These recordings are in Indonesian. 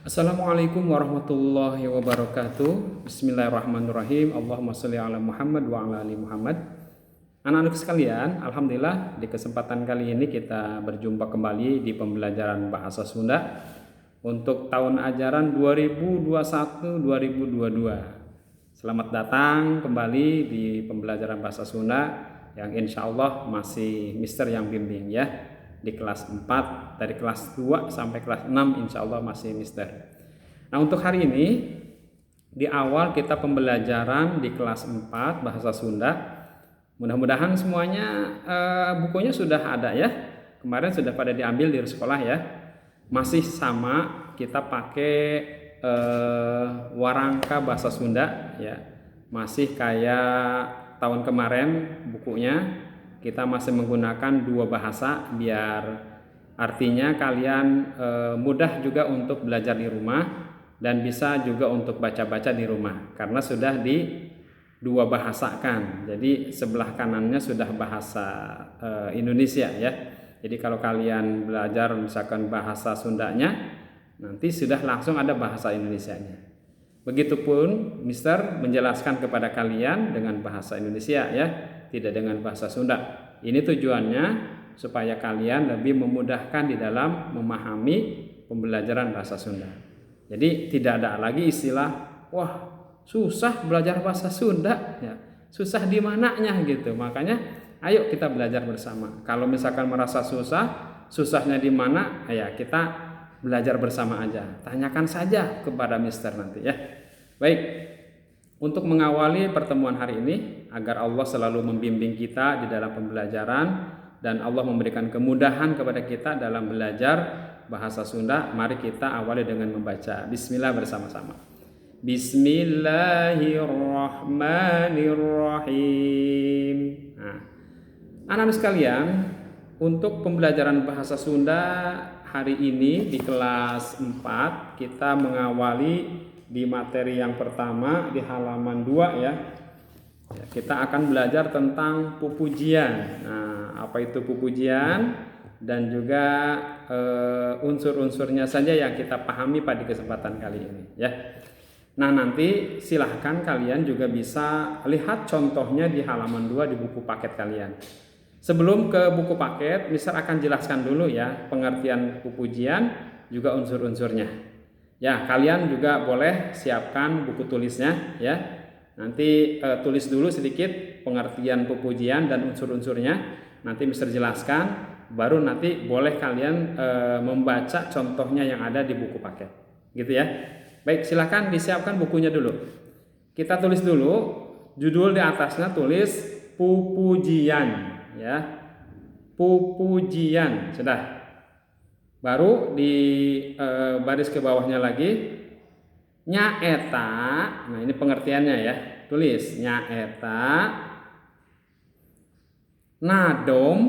Assalamualaikum warahmatullahi wabarakatuh. Bismillahirrahmanirrahim. Allahumma sholli ala Muhammad wa ala ali Muhammad. Anak-anak sekalian, alhamdulillah di kesempatan kali ini kita berjumpa kembali di pembelajaran bahasa Sunda untuk tahun ajaran 2021-2022. Selamat datang kembali di pembelajaran bahasa Sunda yang insya Allah masih Mister yang bimbing ya. Di kelas 4, dari kelas 2 sampai kelas 6 insya Allah masih Mister. Nah, untuk hari ini di awal kita pembelajaran di kelas 4 bahasa Sunda. Mudah-mudahan semuanya bukunya sudah ada ya. Kemarin sudah pada diambil di sekolah ya. Masih sama, kita pakai warangka bahasa Sunda ya. Masih kayak tahun kemarin bukunya. Kita masih menggunakan dua bahasa biar artinya kalian mudah juga untuk belajar di rumah dan bisa juga untuk baca-baca di rumah karena sudah di dua bahasakan. Jadi sebelah kanannya sudah bahasa Indonesia ya. Jadi kalau kalian belajar misalkan bahasa Sundanya, nanti sudah langsung ada bahasa Indonesianya. Begitupun Mister menjelaskan kepada kalian dengan bahasa Indonesia ya, tidak dengan bahasa Sunda. Ini tujuannya supaya kalian lebih memudahkan di dalam memahami pembelajaran bahasa Sunda. Jadi tidak ada lagi istilah, wah susah belajar bahasa Sunda, ya, susah di mananya gitu. Makanya ayo kita belajar bersama. Kalau misalkan merasa susah, susahnya di mana, ya kita belajar bersama aja. Tanyakan saja kepada Mister nanti ya. Baik, untuk mengawali pertemuan hari ini agar Allah selalu membimbing kita di dalam pembelajaran dan Allah memberikan kemudahan kepada kita dalam belajar bahasa Sunda, mari kita awali dengan membaca Bismillah bersama-sama. Bismillahirrahmanirrahim. Nah, anak-anak sekalian, untuk pembelajaran bahasa Sunda hari ini di kelas 4 kita mengawali di materi yang pertama di halaman 2 ya. Kita akan belajar tentang pupujian. Nah, apa itu pupujian dan juga unsur-unsurnya saja yang kita pahami pada kesempatan kali ini ya. Nah, nanti silahkan kalian juga bisa lihat contohnya di halaman 2 di buku paket kalian. Sebelum ke buku paket, Mister akan jelaskan dulu ya pengertian pupujian juga unsur-unsurnya. Ya, kalian juga boleh siapkan buku tulisnya ya. Nanti tulis dulu sedikit pengertian pupujian dan unsur-unsurnya. Nanti Mister jelaskan, baru nanti boleh kalian membaca contohnya yang ada di buku paket. Gitu ya. Baik, silakan disiapkan bukunya dulu. Kita tulis dulu, judul di atasnya tulis pupujian ya. Pupujian, sudah. Baru di baris ke bawahnya lagi nyaeta. Nah, ini pengertiannya ya. Tulis nyaeta nadom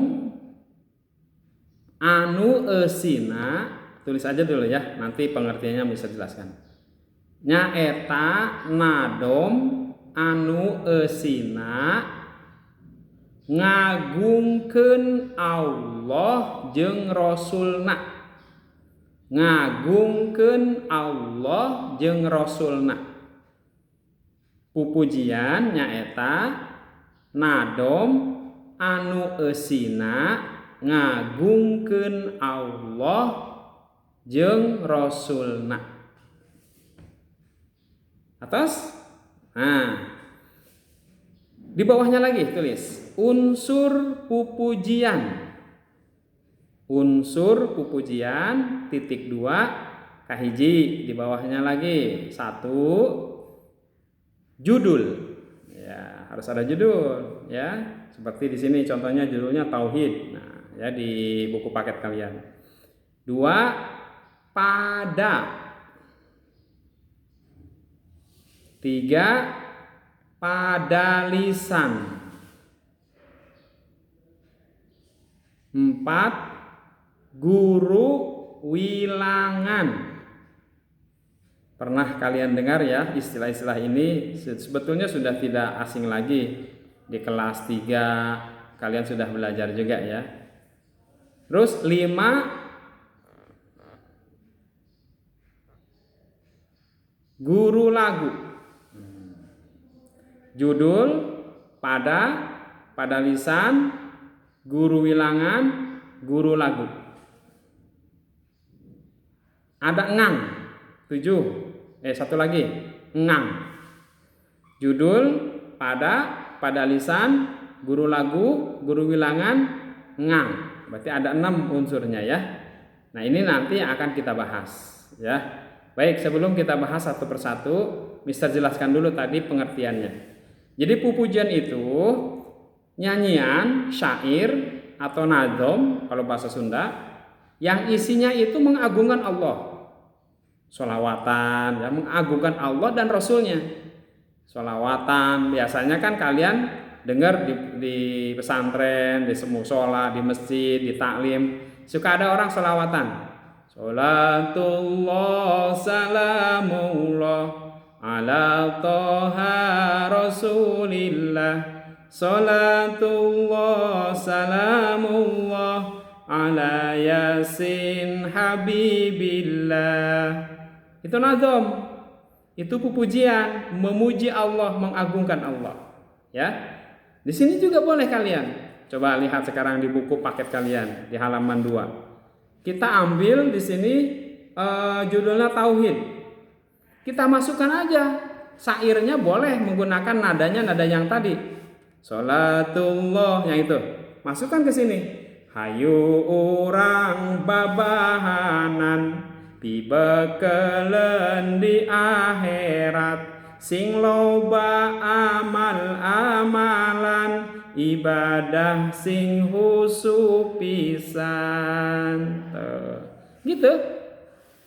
anu esina. Tulis aja dulu ya, nanti pengertiannya bisa jelaskan. Nyaeta nadom anu esina ngagungkeun Allah jeung Rasulna. Ngagungkeun Allah jeung Rasulna. Pupujian nyaeta nadom anu eusina ngagungkeun Allah jeung Rasulna. Atas? Nah, di bawahnya lagi tulis unsur pupujian. Unsur pupujian titik 2 kahiji, di bawahnya lagi 1 judul ya, harus ada judul ya, seperti di sini contohnya judulnya tauhid. Nah ya, di buku paket kalian. 2 pada. 3 pada lisan. 4 guru wilangan. Pernah kalian dengar ya istilah-istilah ini? Sebetulnya sudah tidak asing lagi. Di kelas 3 kalian sudah belajar juga ya. Terus 5 guru lagu. Judul, pada lisan, guru wilangan, guru lagu. Ada ngang, 7. Satu lagi, ngang. Judul, pada lisan, guru lagu, guru wilangan, ngang. Berarti ada 6 unsurnya ya. Nah, ini nanti akan kita bahas ya. Baik, sebelum kita bahas satu persatu, Mister jelaskan dulu tadi pengertiannya. Jadi pupujian itu nyanyian, syair atau nadom kalau bahasa Sunda yang isinya itu mengagungkan Allah. Sholawatan, ya, mengagungkan Allah dan Rasulnya. Sholawatan, biasanya kan kalian dengar di pesantren, di musola, di masjid, di taklim, suka ada orang sholawatan. Sholatullah salamullah ala toha rasulillah. Sholatullah salamullah ala yasin habibillah. Itu nazom, itu pujian, memuji Allah, mengagungkan Allah. Ya, di sini juga boleh kalian. Coba lihat sekarang di buku paket kalian di halaman 2. Kita ambil di sini judulnya Tauhid. Kita masukkan aja syairnya, boleh menggunakan nadanya nada yang tadi. Sholatullah yang itu. Masukkan ke sini. Hayu urang babahanan pibekelen di akhirat sing loba amal-amalan ibadah sing husu pisan. Gitu.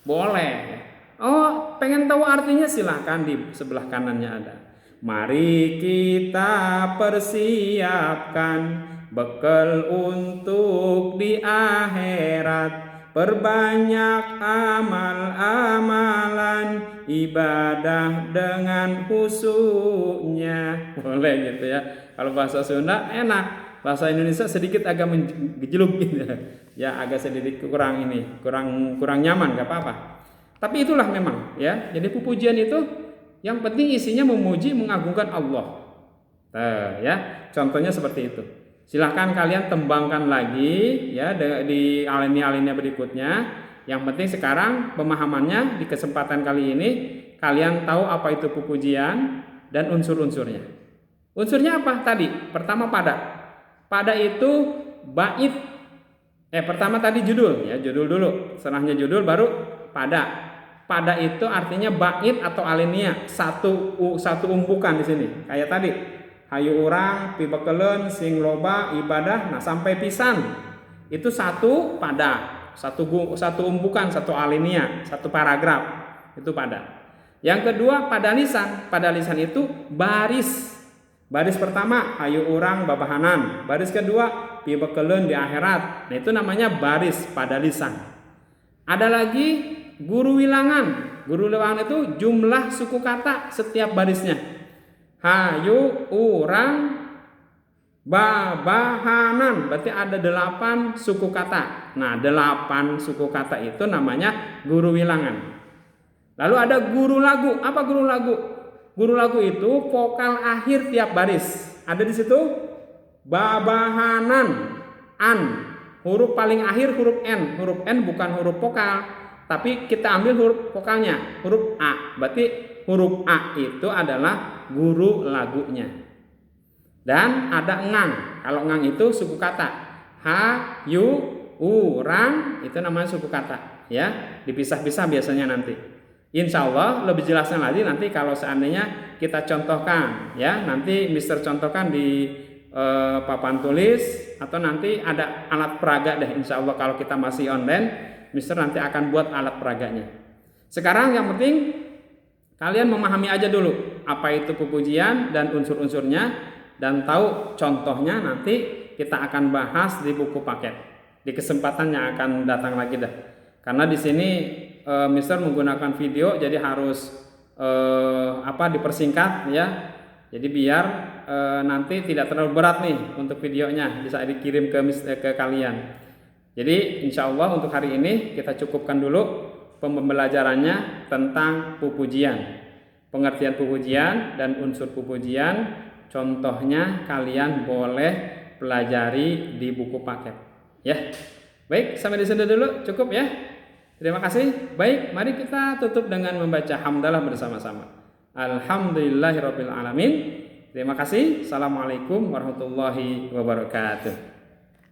Boleh. Oh, pengen tahu artinya silahkan di sebelah kanannya ada. Mari kita persiapkan bekal untuk di akhirat. Perbanyak amal-amalan ibadah dengan khusyuknya. Boleh gitu ya. Kalau bahasa Sunda enak, bahasa Indonesia sedikit agak mengejeluk gitu. Ya agak sedikit kurang nyaman, gak apa-apa. Tapi itulah memang ya. Jadi pujian itu yang penting isinya memuji, mengagungkan Allah. Ya, contohnya seperti itu. Silahkan kalian tembangkan lagi ya di alinea berikutnya. Yang penting sekarang pemahamannya di kesempatan kali ini kalian tahu apa itu pujian dan unsur-unsurnya. Unsurnya apa tadi? Pertama pada. Pada itu bait. Pertama tadi judul ya, judul dulu. Setelahnya judul baru pada. Pada itu artinya bait atau alinea, satu umbukan di sini. Kayak tadi. Hayu urang pibekelen sing loba ibadah, nah sampai pisan itu satu pada, satu umbukan, satu alinea, satu paragraf itu pada. Yang kedua pada lisan itu baris pertama hayu urang babahanan, baris kedua pibekelen di akhirat, nah itu namanya baris pada lisan. Ada lagi guru wilangan itu jumlah suku kata setiap barisnya. Hayu urang babahanan berarti ada 8 suku kata. Nah 8 suku kata itu namanya guru wilangan. Lalu ada guru lagu. Apa guru lagu? Guru lagu itu vokal akhir tiap baris. Ada di situ babahanan, an. Huruf paling akhir huruf N. Huruf N bukan huruf vokal, tapi kita ambil huruf vokalnya, huruf A. Berarti huruf A itu adalah guru lagunya. Dan ada ngang. Kalau ngang itu suku kata. Ha, yu, urang itu namanya suku kata. Ya, dipisah-pisah biasanya nanti. Insya Allah lebih jelasnya lagi nanti kalau seandainya kita contohkan. Ya, nanti Mister contohkan di papan tulis atau nanti ada alat peraga deh. Insya Allah kalau kita masih online, Mister nanti akan buat alat peraganya. Sekarang yang penting kalian memahami aja dulu apa itu pujian dan unsur-unsurnya dan tahu contohnya nanti kita akan bahas di buku paket. Di kesempatan yang akan datang lagi dah. Karena di sini Mister menggunakan video jadi harus dipersingkat ya. Jadi biar nanti tidak terlalu berat nih untuk videonya bisa dikirim ke kalian. Jadi insya Allah untuk hari ini kita cukupkan dulu pembelajarannya tentang pujian. pengertian pujian dan unsur pujian. Contohnya kalian boleh pelajari di buku paket. Ya. Baik, sampai di sini dulu, cukup ya. Terima kasih. Baik, mari kita tutup dengan membaca hamdalah bersama-sama. Alhamdulillahirabbil alamin. Terima kasih. Assalamualaikum warahmatullahi wabarakatuh.